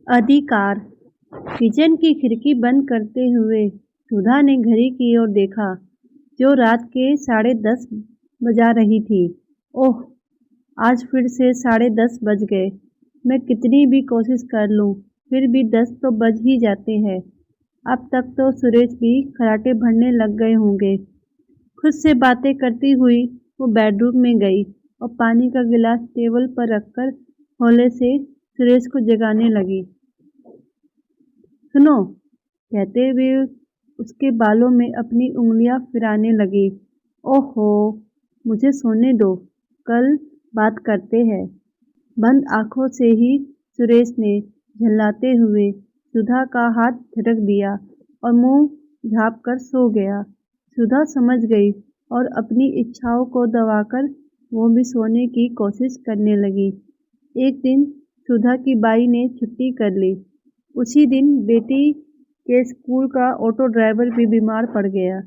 अधिकार। किचन की खिड़की बंद करते हुए सुधा ने घड़ी की ओर देखा, जो रात के 10:30 बजा रही थी। ओह, आज फिर से 10:30 बज गए। मैं कितनी भी कोशिश कर लूं, फिर भी 10 तो बज ही जाते हैं। अब तक तो सुरेश भी खर्राटे भरने लग गए होंगे। खुद से बातें करती हुई वो बेडरूम में गई और पानी का गिलास टेबल पर रखकर हौले से सुरेश को जगाने लगी। सुनो, कहते हुए उसके बालों में अपनी उंगलियां फिराने लगी। ओहो, मुझे सोने दो, कल बात करते हैं। बंद आंखों से ही सुरेश ने झल्लाते हुए सुधा का हाथ झटक दिया और मुंह झाँप कर सो गया। सुधा समझ गई और अपनी इच्छाओं को दबाकर वो भी सोने की कोशिश करने लगी। एक दिन सुधा की बाई ने छुट्टी कर ली। उसी दिन बेटी के स्कूल का ऑटो ड्राइवर भी बीमार पड़ गया।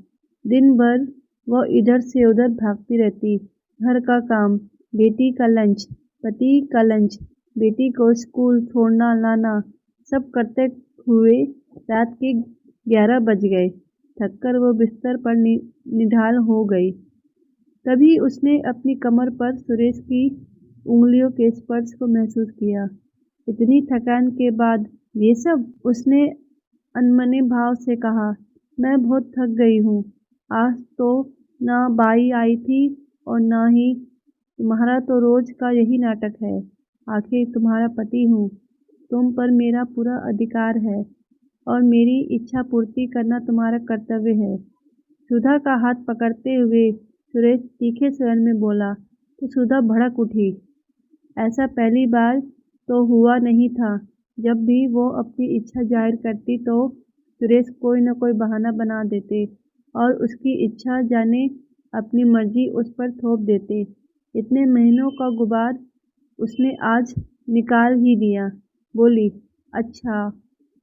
दिन भर वह इधर से उधर भागती रहती। घर का काम, बेटी का लंच, पति का लंच, बेटी को स्कूल छोड़ना लाना, सब करते हुए रात के 11 बज गए। थककर वो बिस्तर पर निढाल हो गई। तभी उसने अपनी कमर पर सुरेश की उंगलियों के स्पर्श को महसूस किया। इतनी थकान के बाद ये सब? उसने अनमने भाव से कहा। मैं बहुत थक गई हूँ। आज तो ना बाई आई थी और ना ही तुम्हारा तो रोज का यही नाटक है। आखिर तुम्हारा पति हूँ, तुम पर मेरा पूरा अधिकार है और मेरी इच्छा पूर्ति करना तुम्हारा कर्तव्य है। सुधा का हाथ पकड़ते हुए सुरेश तीखे स्वर में बोला तो सुधा भड़क उठी। ऐसा पहली बार तो हुआ नहीं था। जब भी वो अपनी इच्छा जाहिर करती तो सुरेश कोई न कोई बहाना बना देते और उसकी इच्छा जाने अपनी मर्जी उस पर थोप देते। इतने महीनों का गुबार उसने आज निकाल ही दिया। बोली, अच्छा,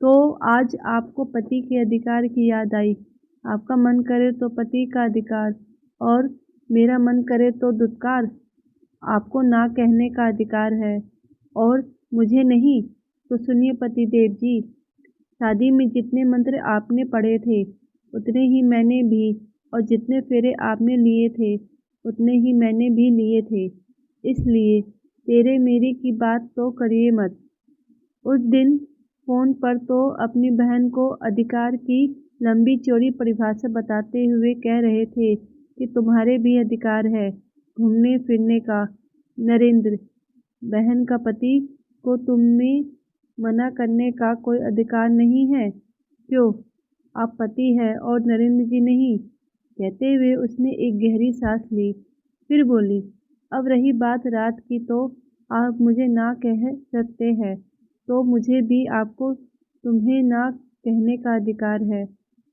तो आज आपको पति के अधिकार की याद आई। आपका मन करे तो पति का अधिकार और मेरा मन करे तो दुत्कार। आपको ना कहने का अधिकार है और मुझे नहीं। तो सुनिए पतिदेव जी, शादी में जितने मंत्र आपने पढ़े थे उतने ही मैंने भी, और जितने फेरे आपने लिए थे उतने ही मैंने भी लिए थे। इसलिए तेरे मेरे की बात तो करिए मत। उस दिन फोन पर तो अपनी बहन को अधिकार की लंबी चौड़ी परिभाषा बताते हुए कह रहे थे कि तुम्हारे भी अधिकार है घूमने फिरने का। नरेंद्र, बहन का पति को तुम्हें मना करने का कोई अधिकार नहीं है। क्यों? आप पति है और नरेंद्र जी नहीं? कहते हुए उसने एक गहरी सांस ली। फिर बोली, अब रही बात रात की, तो आप मुझे ना कह सकते हैं तो मुझे भी आपको तुम्हें ना कहने का अधिकार है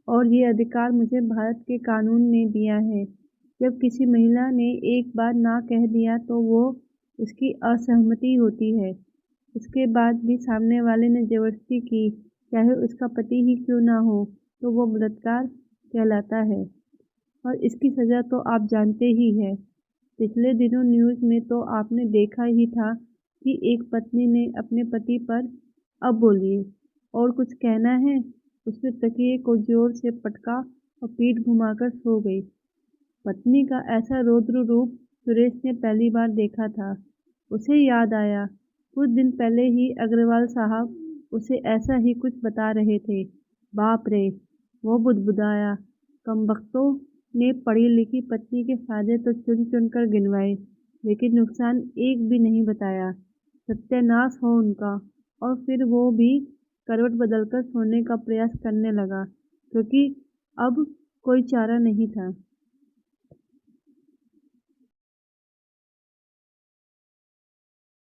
और ये अधिकार मुझे भारत के कानून ने दिया है। जब किसी महिला ने एक बार ना कह दिया तो वो उसकी असहमति होती है। उसके बाद भी सामने वाले ने जबरदस्ती की, चाहे उसका पति ही क्यों ना हो, तो वो बलात्कार कहलाता है और इसकी सज़ा तो आप जानते ही हैं। पिछले दिनों न्यूज़ में तो आपने देखा ही था कि एक पत्नी ने अपने पति पर, अब बोलिए, और कुछ कहना है? उसने तकिए को जोर से पटका और पीठ घुमाकर सो गई। पत्नी का ऐसा रौद्र रूप सुरेश ने पहली बार देखा था। उसे याद आया, कुछ दिन पहले ही अग्रवाल साहब उसे ऐसा ही कुछ बता रहे थे। बाप रे! वो बुदबुदाया। कमबख्तों ने पढ़ी लिखी पत्नी के फायदे तो चुन चुन कर गिनवाए, लेकिन नुकसान एक भी नहीं बताया। सत्यानाश हो उनका। और फिर वो भी करवट बदलकर सोने का प्रयास करने लगा, क्योंकि अब कोई चारा नहीं था।